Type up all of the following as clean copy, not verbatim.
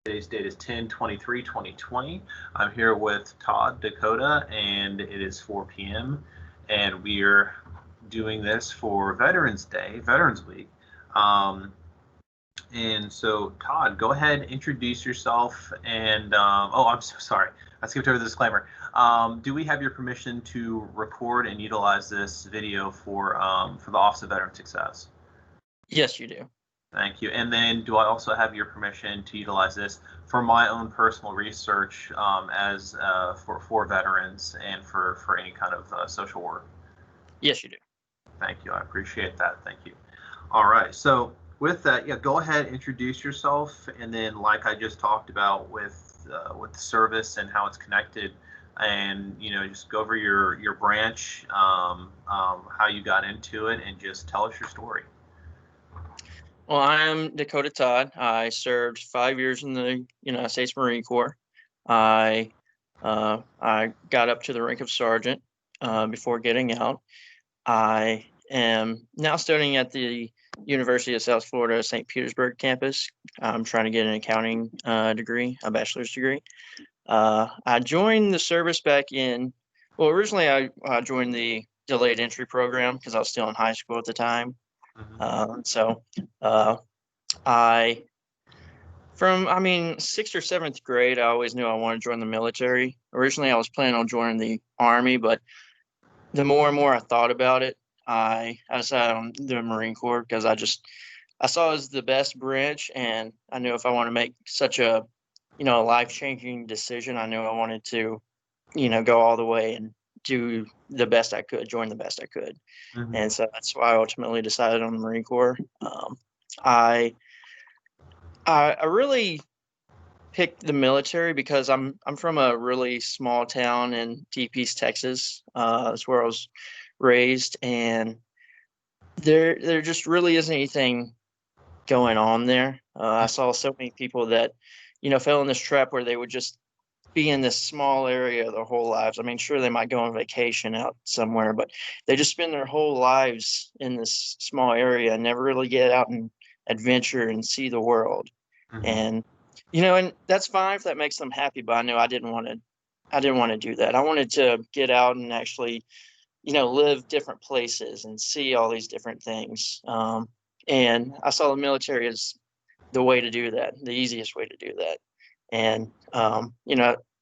Today's date is 10/23/2020. I'm here with Todd, Dakota, and it is 4 p.m. and we're doing this for Veterans Day, Veterans Week. Um, and so, Todd, go ahead, introduce yourself. And oh, I'm so sorry, I skipped over the disclaimer. Do we have your permission to record and utilize this video for the Office of Veteran Success? Yes, you do. Thank you. And then do I also have your permission to utilize this for my own personal research as for veterans and for any kind of social work? Yes, you do. Thank you. I appreciate that. Thank you. All right. So with that, yeah, go ahead, introduce yourself, and then like I just talked about with the service and how it's connected, and just go over your branch, how you got into it, and just tell us your story. Well, I'm Dakota Todd. I served 5 years in the United States Marine Corps. I got up to the rank of sergeant before getting out. I am now studying at the University of South Florida St. Petersburg campus. I'm trying to get an accounting degree, a bachelor's degree. I joined the service originally I joined the delayed entry program because I was still in high school at the time. From 6th or 7th grade, I always knew I wanted to join the military. Originally, I was planning on joining the Army, but the more and more I thought about it, I decided on the Marine Corps because I saw it as the best branch, and I knew if I want to make such a life-changing decision, I knew I wanted to go all the way and do the best I could, join the best I could. Mm-hmm. And so that's why I ultimately decided on the Marine Corps. I really picked the military because I'm from a really small town in Deep East Texas. That's where I was raised, and there just really isn't anything going on there. I saw so many people that fell in this trap where they would just be in this small area their whole lives. I mean, sure, they might go on vacation out somewhere, but they just spend their whole lives in this small area and never really get out and adventure and see the world. Mm-hmm. And that's fine if that makes them happy, but I knew I didn't want to do that. I wanted to get out and actually, live different places and see all these different things. And I saw the military as the way to do that, the easiest way to do that. And,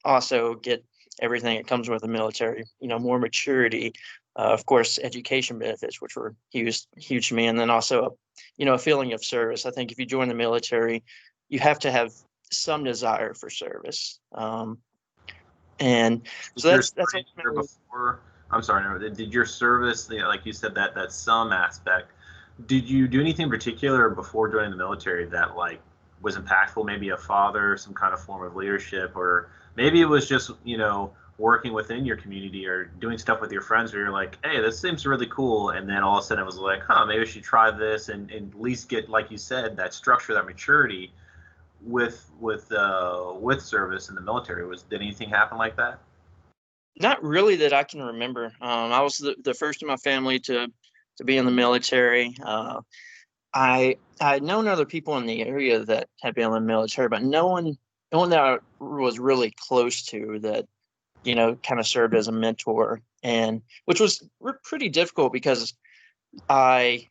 also get everything that comes with the military, more maturity, of course, education benefits, which were huge to me. And then also, a feeling of service. I think if you join the military, you have to have some desire for service. And so that's before. I'm sorry, no, did your service, like you said, that some aspect, did you do anything in particular before joining the military that was impactful? Maybe a father, some kind of form of leadership, or maybe it was just working within your community or doing stuff with your friends where you're like, hey, this seems really cool, and then all of a sudden it was like, maybe I should try this and at least get, like you said, that structure, that maturity with service in the military. Did anything happen like that? Not really that I can remember. I was the first in my family to be in the military. I had known other people in the area that had been in the military, but no one that I was really close to that, kind of served as a mentor, and which was pretty difficult because I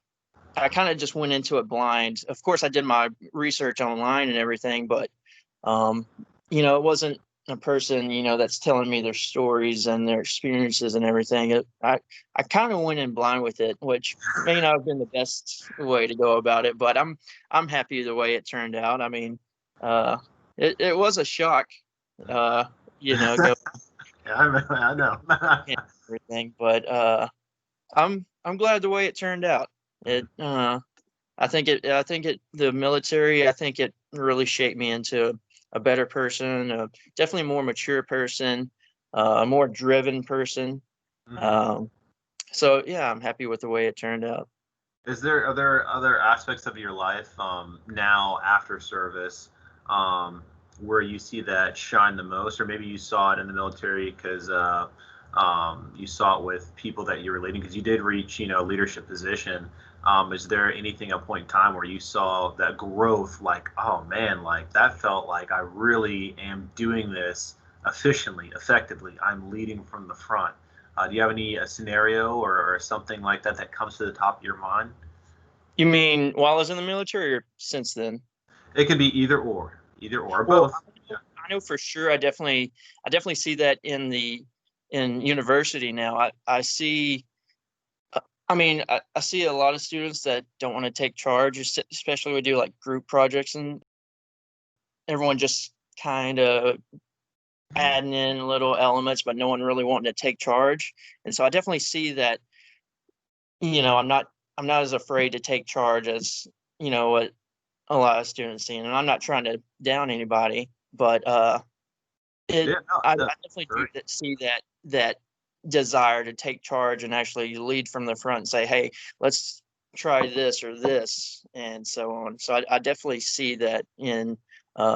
kind of just went into it blind. Of course, I did my research online and everything, but it wasn't a person, that's telling me their stories and their experiences and everything. I kind of went in blind with it, which may not have been the best way to go about it, but I'm happy the way it turned out. I mean, it was a shock, go yeah, I know. everything, but I'm glad the way it turned out. The military, I think it really shaped me into a better person, definitely a more mature person, a more driven person. Mm-hmm. So yeah, I'm happy with the way it turned out. Are there other aspects of your life now after service where you see that shine the most, or maybe you saw it in the military because you saw it with people that you were leading, because you did reach leadership position. Is there anything at a point in time where you saw that growth, like, oh man, like that felt like I really am doing this efficiently, effectively. I'm leading from the front. Do you have any scenario or something like that that comes to the top of your mind? You mean while I was in the military or since then? It could be either or, Well, both. Yeah. I know for sure. I definitely see that in university now. I see. I mean, I see a lot of students that don't want to take charge, especially we do like group projects, and everyone just kind of adding in little elements, but no one really wanting to take charge. And so I definitely see that. I'm not as afraid to take charge as what a lot of students see, and I'm not trying to down anybody, but Yeah, no, I that's definitely do great. see that desire to take charge and actually lead from the front and say, "Hey, let's try this or this," and so on. So I definitely see that in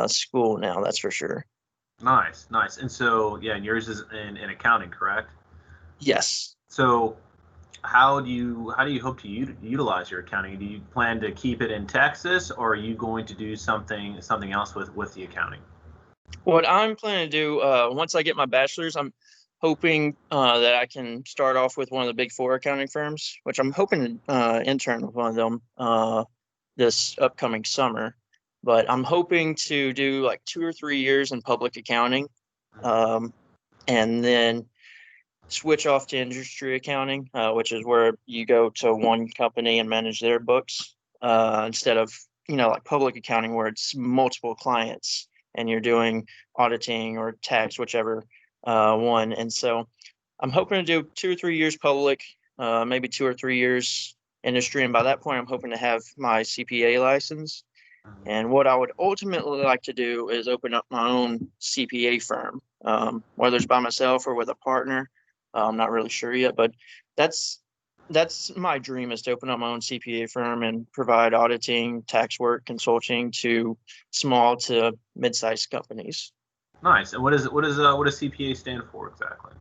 school now. That's for sure. Nice, nice. And so, yeah, and yours is in accounting, correct? Yes. So, how do you hope to utilize your accounting? Do you plan to keep it in Texas, or are you going to do something else with the accounting? What I'm planning to do once I get my bachelor's, I'm hoping that I can start off with one of the big four accounting firms, which I'm hoping to intern with one of them this upcoming summer. But I'm hoping to do like 2 or 3 years in public accounting, um, and then switch off to industry accounting, which is where you go to one company and manage their books instead of like public accounting where it's multiple clients and you're doing auditing or tax, whichever one. And so I'm hoping to do 2 or 3 years public, maybe 2 or 3 years industry, and by that point, I'm hoping to have my CPA license. And what I would ultimately like to do is open up my own CPA firm, whether it's by myself or with a partner. I'm not really sure yet, but that's that's my dream, is to open up my own CPA firm and provide auditing, tax work, consulting to small to mid-sized companies. Nice. And what does CPA stand for exactly?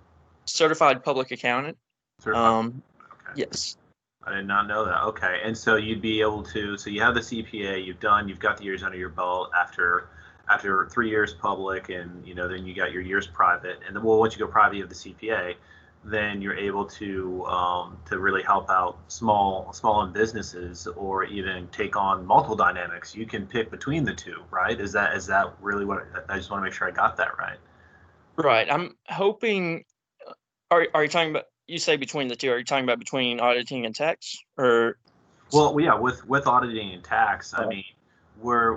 Certified public accountant. Certified. Um, Okay. yes. I did not know that. Okay. And so you'd be able to, so you have the CPA, you've got the years under your belt after 3 years public, and then you got your years private, and then, well, once you go private, you have the CPA, then you're able to really help out small businesses, or even take on multiple dynamics. You can pick between the two, right? Is that really what I just want to make sure I got that right? Right. I'm hoping. Are you talking about? You say between the two. Are you talking about between auditing and tax, or? Well, yeah, with auditing and tax, I Uh, mean, where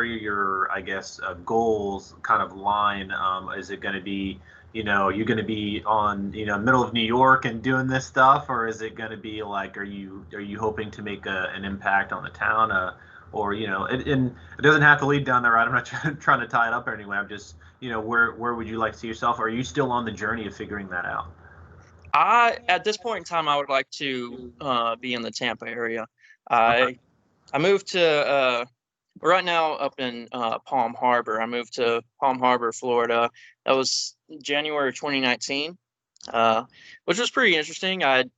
your, I guess, goals kind of line? Is it going to be, you're going to be on, middle of New York and doing this stuff, or is it going to be like, are you hoping to make an impact on the town, or and it doesn't have to lead down there, right? I'm not trying to tie it up anyway. I'm just, where would you like to see yourself? Are you still on the journey of figuring that out? At this point in time, I would like to be in the Tampa area. Okay. I moved to right now up in Palm Harbor. I moved to Palm Harbor, Florida. That was January 2019, uh, which was pretty interesting. I'd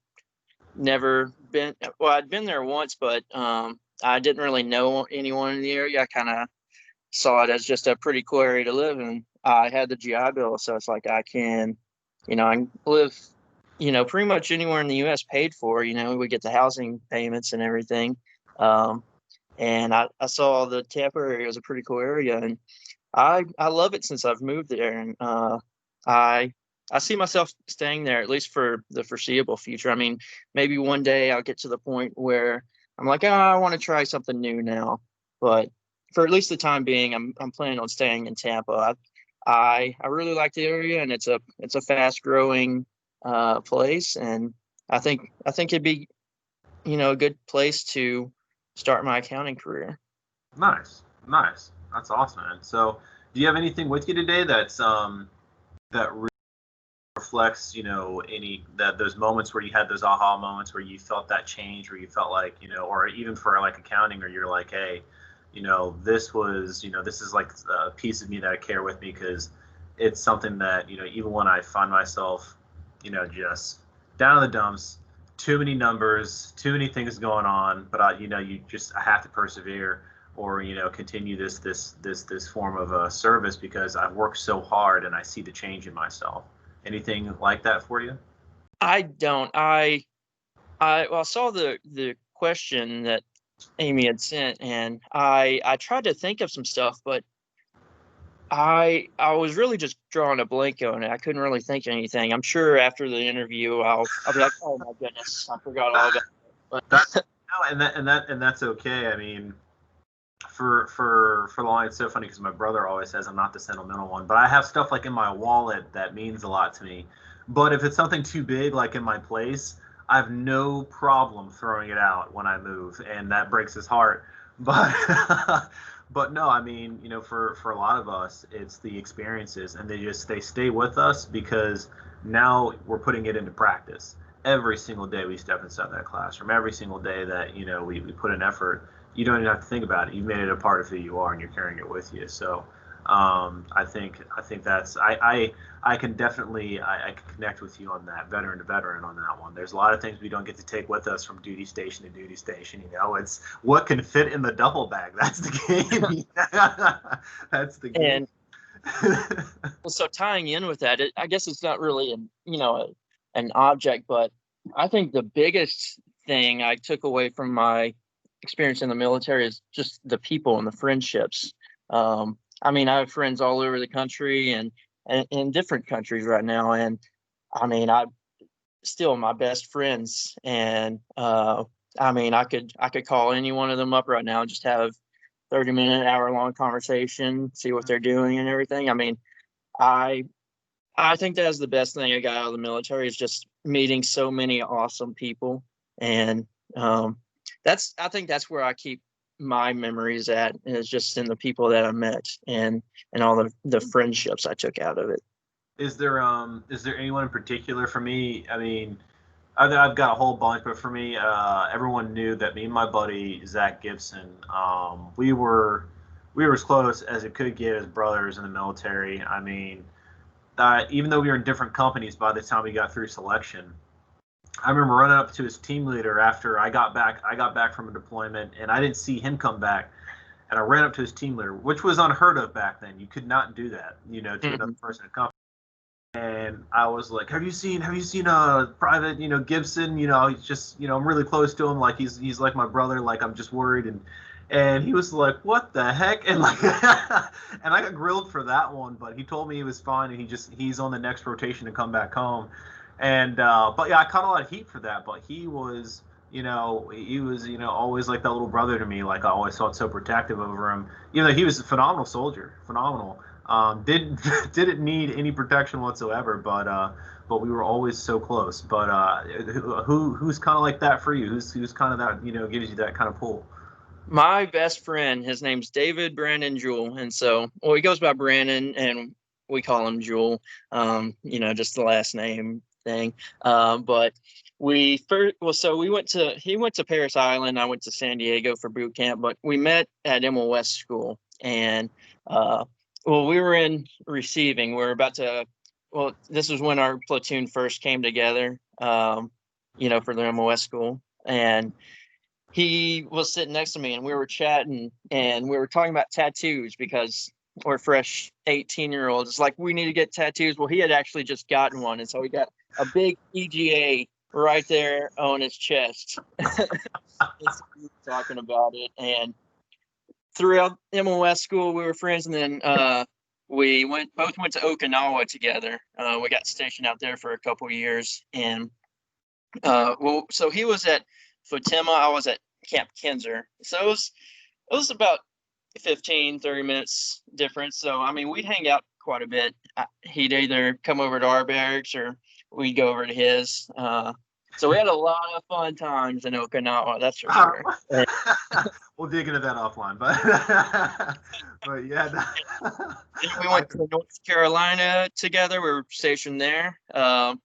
never been, well, I'd been there once, but I didn't really know anyone in the area. I kind of saw it as just a pretty cool area to live in. I had the GI Bill, so it's like I can live, pretty much anywhere in the U.S. paid for. We get the housing payments and everything. Um, and I saw the Tampa area was a pretty cool area, and I love it since I've moved there, and I I see myself staying there at least for the foreseeable future. I mean, maybe one day I'll get to the point where I'm like, oh, I want to try something new now, but for at least the time being, I'm planning on staying in Tampa. I really like the area, and it's a fast growing place, and I think it'd be a good place to start my accounting career. Nice, nice. That's awesome, man. So, do you have anything with you today that really reflects, any that those moments where you had those aha moments where you felt that change, where you felt like, or even for like accounting, or you're like, hey, this is like a piece of me that I care with me, because it's something that, even when I find myself, just down in the dumps, too many numbers, too many things going on, but I have to persevere, or continue this form of service because I've worked so hard and I see the change in myself. Anything like that for you? I don't. I saw the question that Amy had sent, and I tried to think of some stuff, but I was really just drawing a blank on it. I couldn't really think of anything. I'm sure after the interview, I'll be like, oh my goodness, I forgot all about it. But No, and that's okay. I mean, for the line, it's so funny because my brother always says I'm not the sentimental one, but I have stuff like in my wallet that means a lot to me. But if it's something too big, like in my place, I have no problem throwing it out when I move, and that breaks his heart. But but no, I mean, for a lot of us, it's the experiences, and they stay with us because now we're putting it into practice. Every single day we step inside that classroom, every single day that we put an effort, you don't even have to think about it. You've made it a part of who you are, and you're carrying it with you. So I think that's I can definitely I can connect with you on that, veteran to veteran on that one. There's a lot of things we don't get to take with us from duty station to duty station. It's what can fit in the duffel bag. That's the game. That's the game. Well, so tying in with that, I guess it's not really an object, but I think the biggest thing I took away from my experience in the military is just the people and the friendships. I mean, I have friends all over the country and in different countries right now, and I mean, I still my best friends, and I mean, I could call any one of them up right now and just have 30-minute, hour-long conversation, see what they're doing and everything. I mean, I think that's the best thing I got out of the military is just meeting so many awesome people, and I think that's where I keep my memories at, is just in the people that I met and all the friendships I took out of it. Is there anyone in particular? For me, I mean, I've got a whole bunch, but for me, everyone knew that me and my buddy Zach Gibson, we were as close as it could get as brothers in the military. I mean, even though we were in different companies by the time we got through selection, I remember running up to his team leader after I got back from a deployment, and I didn't see him come back. And I ran up to his team leader, which was unheard of back then. You could not do that, to another person in a company. And I was like, have you seen Private, Gibson? He's just, I'm really close to him. Like he's like my brother. Like I'm just worried. And he was like, what the heck? And like, and I got grilled for that one, but he told me he was fine, and he's on the next rotation to come back home. And but yeah, I caught a lot of heat for that. But he was, always like that little brother to me. Like I always felt so protective over him. He was a phenomenal soldier, phenomenal. Didn't need any protection whatsoever, but we were always so close. But who's kind of like that for you? Who's kind of that, gives you that kind of pull? My best friend, his name's David Brandon Jewell, and so he goes by Brandon, and we call him Jewell. Just the last name thing. But he went to Paris Island. I went to San Diego for boot camp, but we met at MOS school, and we were in receiving. This was when our platoon first came together, for the MOS school, and he was sitting next to me, and we were chatting, and we were talking about tattoos because we're fresh 18-year-olds. It's like, we need to get tattoos. Well, he had actually just gotten one, and so he got a big EGA right there on his chest. We were talking about it, and throughout MOS school, we were friends, and then we both went to Okinawa together. We got stationed out there for a couple of years, and so he was at Futenma, I was at Camp Kinzer. So it was about 15, 30 minutes difference. So, I mean, we'd hang out quite a bit. He'd either come over to our barracks or we'd go over to his. So we had a lot of fun times in Okinawa, that's for sure. We'll dig into that offline, but yeah. We went to North Carolina together. We were stationed there. And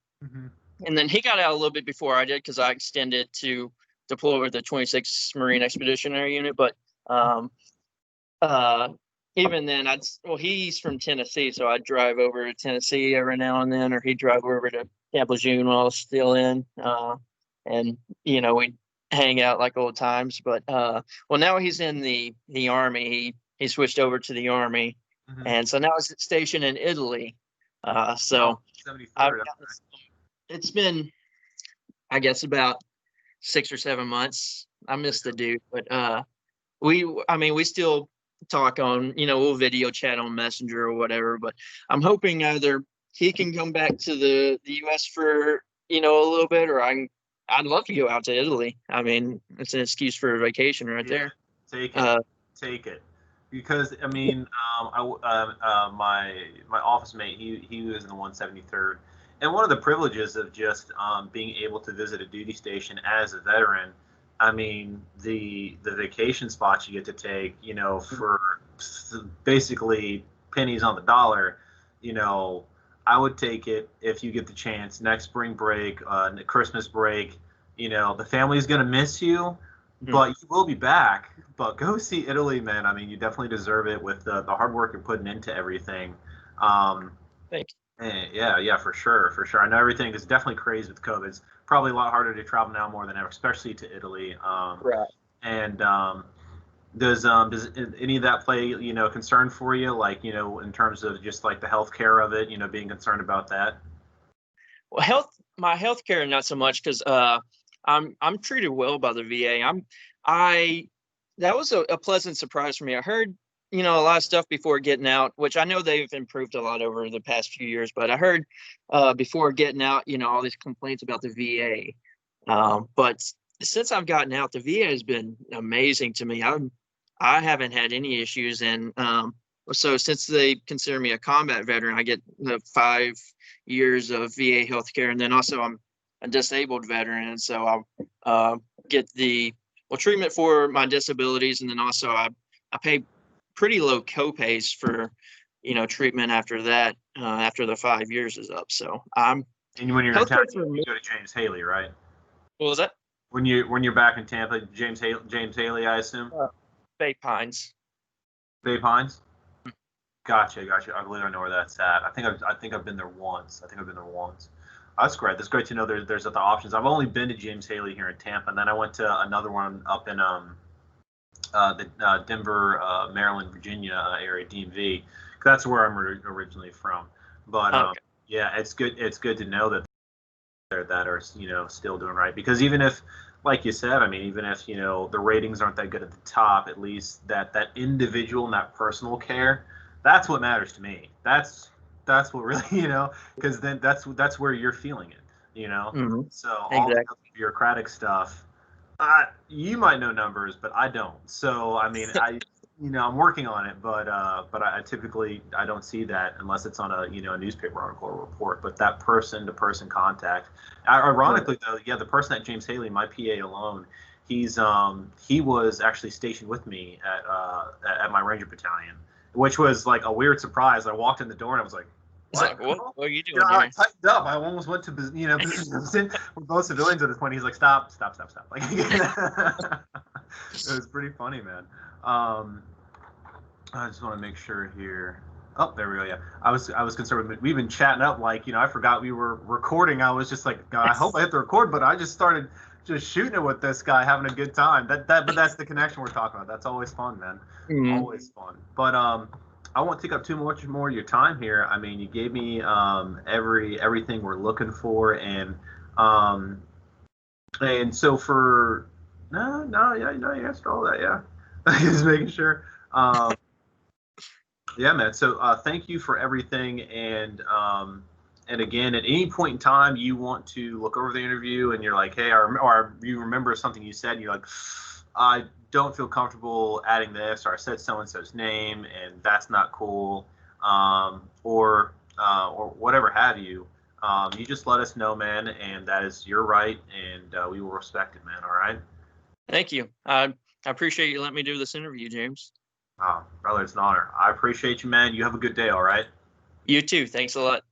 then he got out a little bit before I did because I extended to deploy with the 26th Marine Expeditionary Unit. But even then, he's from Tennessee, so I'd drive over to Tennessee every now and then, or he'd drive over to Camp Lejeune while I was still in. and we hang out like old times. But well, now he's in the army. He switched over to the army, Mm-hmm. and so now he's stationed in Italy. So 73rd. it's been, I guess, about 6 or 7 months. I miss the dude, but we still talk on, we'll video chat on Messenger or whatever. But I'm hoping either he can come back to the U.S. for a little bit, or I'd love to go out to Italy. I mean, it's an excuse for a vacation right there. Take it, take it, because I mean, my office mate, he was in the 173rd, and one of the privileges of just being able to visit a duty station as a veteran. I mean, the vacation spots you get to take, for basically pennies on the dollar, I would take it if you get the chance. Next spring break, Christmas break, the family's gonna miss you, but you will be back. But go see Italy, man. I mean, you definitely deserve it with the hard work you're putting into everything. Thank you. Yeah, for sure, for sure. I know everything is definitely crazy with COVID. It's probably a lot harder to travel now more than ever, especially to Italy. Right. And does any of that play, concern for you, like, in terms of just like the healthcare of it, being concerned about that? Well, my healthcare not so much, because I'm treated well by the VA. That was a pleasant surprise for me. I heard a lot of stuff before getting out, which I know they've improved a lot over the past few years. But I heard before getting out, all these complaints about the VA. But since I've gotten out, the VA has been amazing to me. I haven't had any issues, and so since they consider me a combat veteran, I get the 5 years of VA healthcare, and then also I'm a disabled veteran, and so I'll get the treatment for my disabilities, and then also I pay pretty low copays for treatment after that, after the 5 years is up. So And when you're in town, you me. go to James Haley, right? What was that? When you're back in Tampa, James Haley, I assume. Bay Pines. Bay Pines. Gotcha. I believe I know where that's at. I think I've been there once. That's great. That's great to know there's other options. I've only been to James Haley here in Tampa, and then I went to another one up in the Denver, Maryland, Virginia area, DMV. That's where I'm originally from. But Okay. yeah, it's good. It's good to know that that are still doing right, because even if, like you said, I mean, even if the ratings aren't that good at the top, at least that individual and that personal care, that's what matters to me. That's what really, because then that's where you're feeling it. Mm-hmm. So all Exactly. the bureaucratic stuff, you might know numbers, but I don't. So I mean, I'm working on it, but I typically I don't see that unless it's on a a newspaper article or report. But that person-to-person contact, ironically though, yeah, the person at James Haley, my PA alone, he was actually stationed with me at my Ranger battalion, which was like a weird surprise. I walked in the door and I was like, What are you doing I here? tightened up. I almost went to we're both civilians at this point. He's like, stop. Like, it was pretty funny, man. I just want to make sure here. Oh, there we go. Yeah, I was concerned with. We've been chatting up like I forgot we were recording. I was just like, I hope I hit the record, but I just started just shooting it with this guy, having a good time. But that's the connection we're talking about. That's always fun, man. Mm-hmm. Always fun. But I won't take up too much more of your time here. I mean, you gave me everything we're looking for, and so for yeah, you answered all that. Yeah, just making sure. Yeah, man. So thank you for everything, and again, at any point in time you want to look over the interview and you're like, hey, or you remember something you said and you're like, I don't feel comfortable adding this, or I said so and so's name and that's not cool, or whatever have you. You just let us know, man, and that is your right, and we will respect it, man. All right. Thank you. I appreciate you letting me do this interview, James. Oh, brother, it's an honor. I appreciate you, man. You have a good day. All right. You too. Thanks a lot.